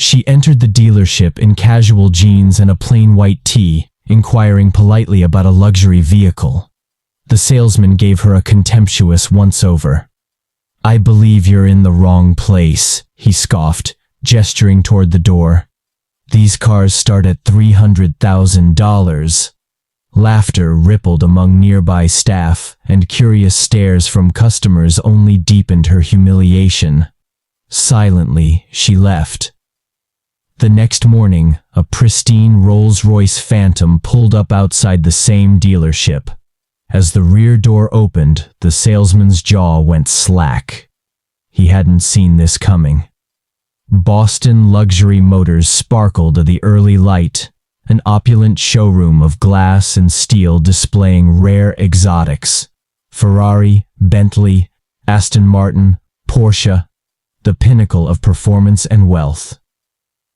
She entered the dealership in casual jeans and a plain white tee, inquiring politely about a luxury vehicle. The salesman gave her a contemptuous once-over. "I believe you're in the wrong place," he scoffed, gesturing toward the door. "These cars start at $300,000. Laughter rippled among nearby staff, and curious stares from customers only deepened her humiliation. Silently, she left. The next morning, a pristine Rolls-Royce Phantom pulled up outside the same dealership. As the rear door opened, the salesman's jaw went slack. He hadn't seen this coming. Boston Luxury Motors sparkled in the early light, an opulent showroom of glass and steel displaying rare exotics. Ferrari, Bentley, Aston Martin, Porsche, the pinnacle of performance and wealth.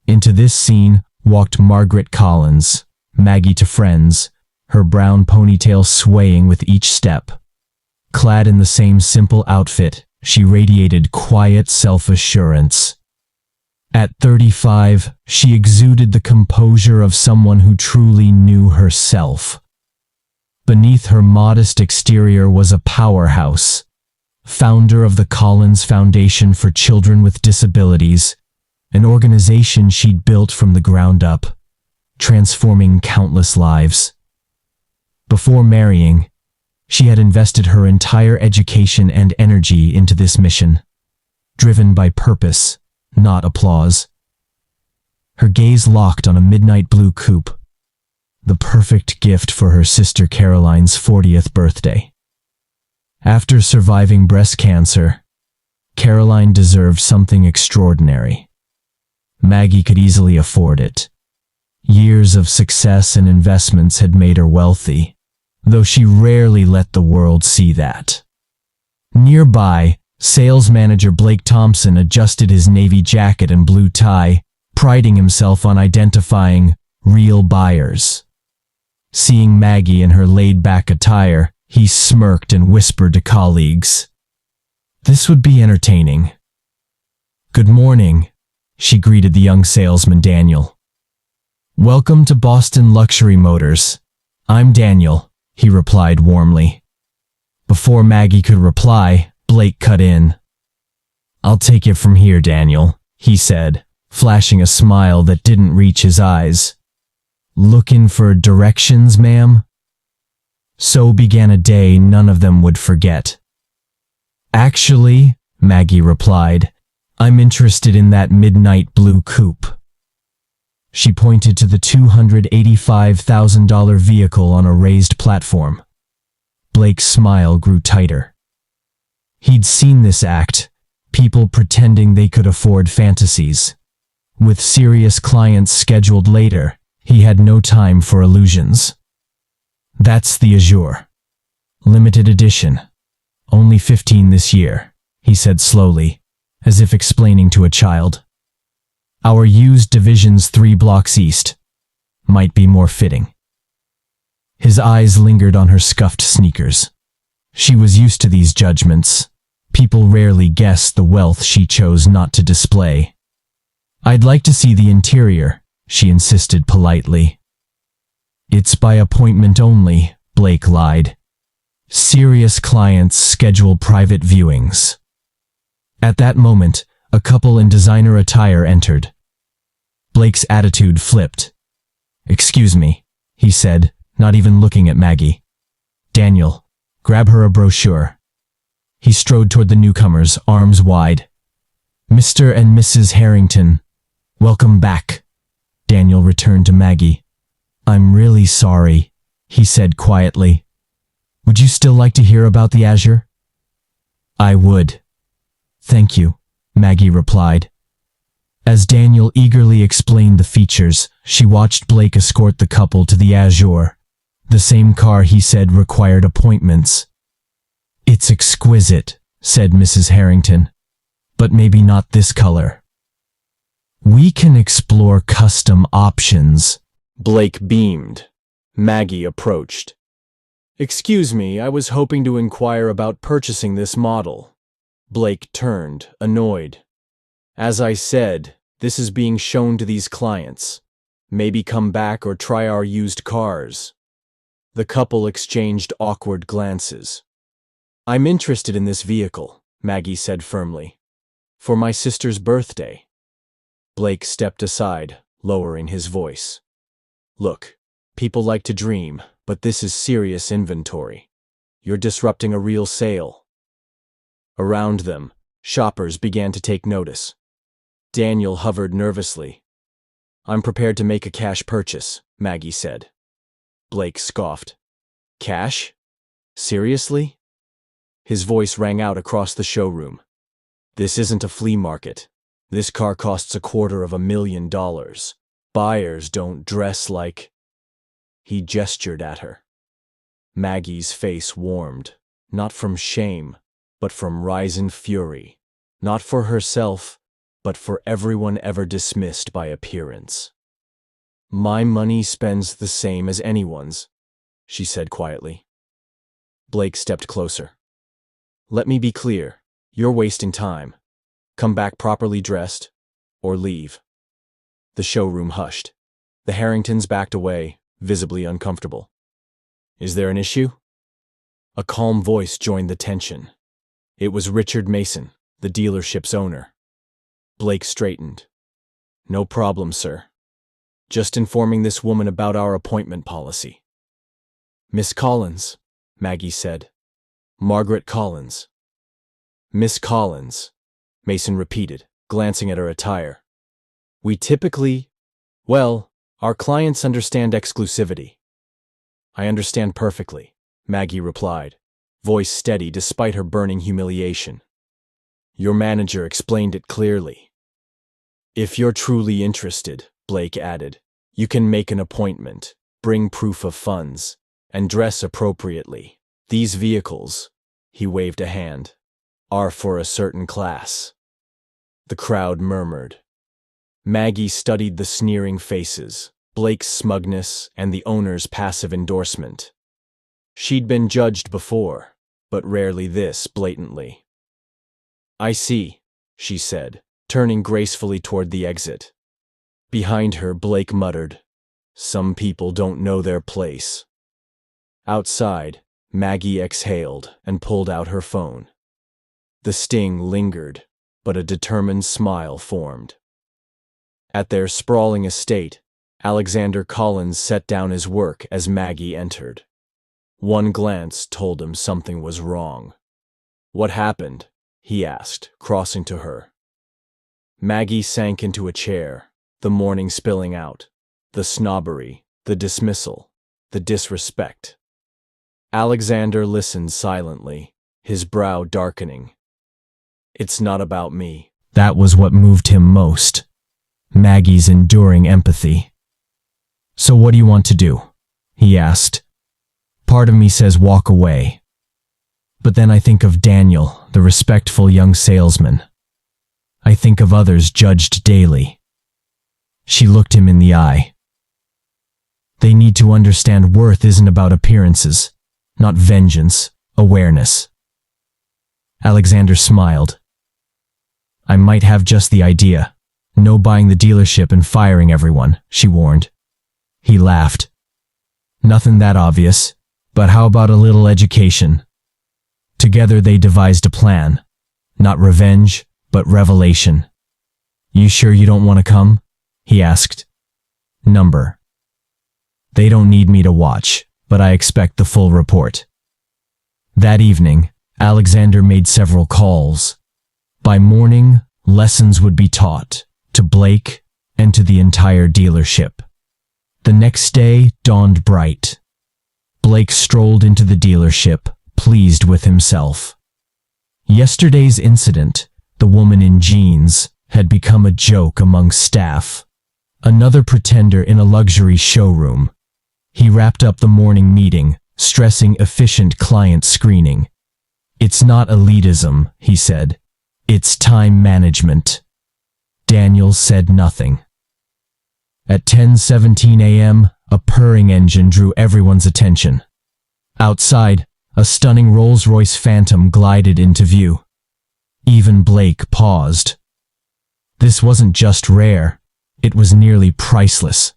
Into this scene walked Margaret Collins, Maggie to friends, her brown ponytail swaying with each step. Clad in the same simple outfit, she radiated quiet self-assurance. At 35, she exuded the composure of someone who truly knew herself. Beneath her modest exterior was a powerhouse, founder of the Collins Foundation for Children with Disabilities, an organization she'd built from the ground up, transforming countless lives. Before marrying, she had invested her entire education and energy into this mission, driven by purpose, not applause. Her gaze locked on a midnight blue coupe, the perfect gift for her sister Caroline's 40th birthday. After surviving breast cancer, Caroline deserved something extraordinary. Maggie could easily afford it. Years of success and investments had made her wealthy, though she rarely let the world see that. Nearby, sales manager Blake Thompson adjusted his navy jacket and blue tie, priding himself on identifying real buyers. Seeing Maggie in her laid-back attire, he smirked and whispered to colleagues, "This would be entertaining." "Good morning," she greeted the young salesman Daniel. "Welcome to Boston Luxury Motors. I'm Daniel," he replied warmly. Before Maggie could reply, Blake cut in. "I'll take it from here, Daniel," he said, flashing a smile that didn't reach his eyes. "Looking for directions, ma'am?" So began a day none of them would forget. "Actually," Maggie replied, "I'm interested in that midnight blue coupe." She pointed to the $285,000 vehicle on a raised platform. Blake's smile grew tighter. He'd seen this act, people pretending they could afford fantasies. With serious clients scheduled later, he had no time for illusions. "That's the Azure. Limited edition. Only 15 this year," he said slowly, as if explaining to a child. "Our used division's 3 blocks east. Might be more fitting." His eyes lingered on her scuffed sneakers. She was used to these judgments. People rarely guessed the wealth she chose not to display. "I'd like to see the interior," she insisted politely. "It's by appointment only," Blake lied. "Serious clients schedule private viewings." At that moment, a couple in designer attire entered. Blake's attitude flipped. "Excuse me," he said, not even looking at Maggie. "Daniel, grab her a brochure." He strode toward the newcomers, arms wide. "Mr. and Mrs. Harrington, welcome back." Daniel returned to Maggie. "I'm really sorry," he said quietly. "Would you still like to hear about the Azure?" "I would." "Thank you," Maggie replied. As Daniel eagerly explained the features, she watched Blake escort the couple to the Azure, the same car he said required appointments. "It's exquisite," said Mrs. Harrington, "but maybe not this color." "We can explore custom options." Blake beamed. Maggie approached. "Excuse me, I was hoping to inquire about purchasing this model." Blake turned, annoyed. "As I said, This is being shown to these clients. Maybe come back or try our used cars." The couple exchanged awkward glances. "I'm interested in this vehicle," Maggie said firmly. "For my sister's birthday." Blake stepped aside, lowering his voice. "Look, people like to dream, but this is serious inventory. You're disrupting a real sale." Around them, shoppers began to take notice. Daniel hovered nervously. "I'm prepared to make a cash purchase," Maggie said. Blake scoffed. "Cash? Seriously?" His voice rang out across the showroom. "This isn't a flea market. This car costs $250,000. Buyers don't dress like—" He gestured at her. Maggie's face warmed, not from shame, but from rising fury. Not for herself, but for everyone ever dismissed by appearance. "My money spends the same as anyone's," she said quietly. Blake stepped closer. "Let me be clear. You're wasting time. Come back properly dressed, or leave." The showroom hushed. The Harringtons backed away, visibly uncomfortable. "Is there an issue?" A calm voice joined the tension. It was Richard Mason, the dealership's owner. Blake straightened. "No problem, sir. Just informing this woman about our appointment policy." "Miss Collins," Maggie said. "Margaret Collins." "Miss Collins," Mason repeated, glancing at her attire. "We typically, well, our clients understand exclusivity." "I understand perfectly," Maggie replied, voice steady despite her burning humiliation. "Your manager explained it clearly." "If you're truly interested," Blake added, "you can make an appointment, bring proof of funds, and dress appropriately. These vehicles," he waved a hand, "are for a certain class." The crowd murmured. Maggie studied the sneering faces, Blake's smugness, and the owner's passive endorsement. She'd been judged before, but rarely this blatantly. "I see," she said, turning gracefully toward the exit. Behind her, Blake muttered, "Some people don't know their place." Outside, Maggie exhaled and pulled out her phone. The sting lingered, but a determined smile formed. At their sprawling estate, Alexander Collins set down his work as Maggie entered. One glance told him something was wrong. "What happened?" he asked, crossing to her. Maggie sank into a chair, the morning spilling out, the snobbery, the dismissal, the disrespect. Alexander listened silently, his brow darkening. "It's not about me." That was what moved him most. Maggie's enduring empathy. "So what do you want to do?" he asked. "Part of me says walk away. But then I think of Daniel, the respectful young salesman. I think of others judged daily." She looked him in the eye. "They need to understand worth isn't about appearances, not vengeance, awareness." Alexander smiled. "I might have just the idea. No buying the dealership and firing everyone," she warned. He laughed. "Nothing that obvious, but how about a little education?" Together they devised a plan. Not revenge, but revelation. "You sure you don't want to come?" he asked. "Number." "They don't need me to watch, but I expect the full report." That evening, Alexander made several calls. By morning, lessons would be taught, to Blake and to the entire dealership. The next day dawned bright. Blake strolled into the dealership, pleased with himself. Yesterday's incident, the woman in jeans, had become a joke among staff. Another pretender in a luxury showroom. He wrapped up the morning meeting, stressing efficient client screening. "It's not elitism," he said. "It's time management." Daniel said nothing. At 10:17 a.m., a purring engine drew everyone's attention. Outside, a stunning Rolls-Royce Phantom glided into view. Even Blake paused. This wasn't just rare, it was nearly priceless.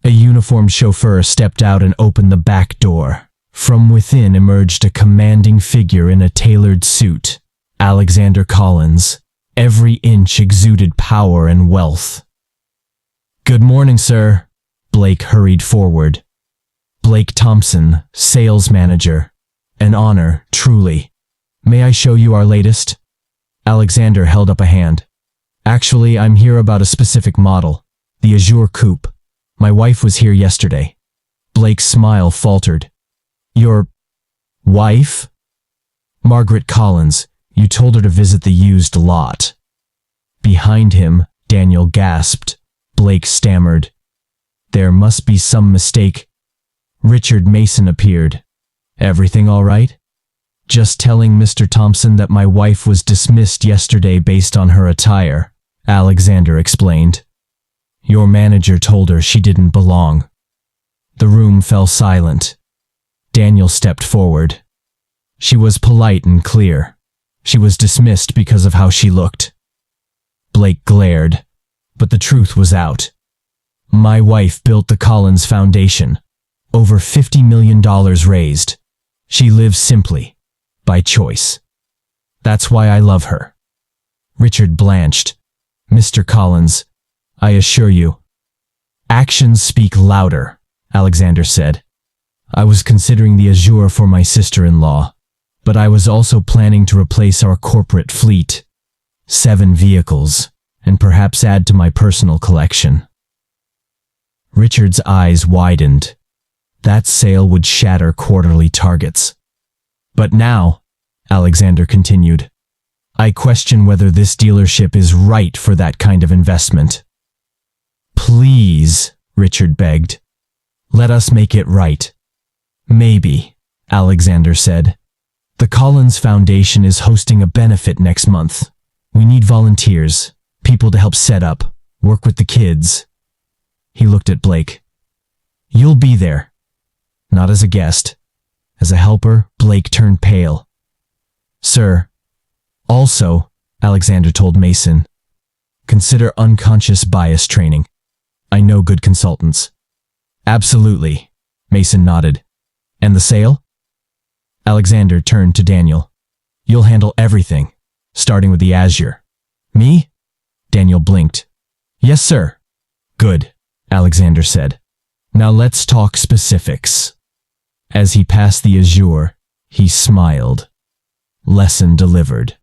A uniformed chauffeur stepped out and opened the back door. From within emerged a commanding figure in a tailored suit, Alexander Collins. Every inch exuded power and wealth. "Good morning, sir." Blake hurried forward. "Blake Thompson, sales manager. An honor, truly. May I show you our latest?" Alexander held up a hand. "Actually, I'm here about a specific model, the Azure Coupe. My wife was here yesterday." Blake's smile faltered. "Your wife?" "Margaret Collins. You told her to visit the used lot." Behind him, Daniel gasped. Blake stammered. "There must be some mistake." Richard Mason appeared. "Everything all right?" "Just telling Mr. Thompson that my wife was dismissed yesterday based on her attire," Alexander explained. "Your manager told her she didn't belong." The room fell silent. Daniel stepped forward. "She was polite and clear. She was dismissed because of how she looked." Blake glared, but the truth was out. "My wife built the Collins Foundation. Over $50 million raised. She lives simply, by choice. That's why I love her." Richard blanched. "Mr. Collins, I assure you." "Actions speak louder," Alexander said. "I was considering the Azure for my sister-in-law, but I was also planning to replace our corporate fleet. 7 vehicles, and perhaps add to my personal collection." Richard's eyes widened. That sale would shatter quarterly targets. "But now," Alexander continued, "I question whether this dealership is right for that kind of investment." "Please," Richard begged. "Let us make it right." "Maybe," Alexander said. "The Collins Foundation is hosting a benefit next month. We need volunteers, people to help set up, work with the kids." He looked at Blake. "You'll be there." "Not as a guest. As a helper." Blake turned pale. "Sir." "Also," Alexander told Mason, "consider unconscious bias training. I know good consultants." "Absolutely," Mason nodded. "And the sale?" Alexander turned to Daniel. "You'll handle everything, starting with the Azure." "Me?" Daniel blinked. "Yes, sir." "Good," Alexander said. "Now let's talk specifics." As he passed the Azure, he smiled. Lesson delivered.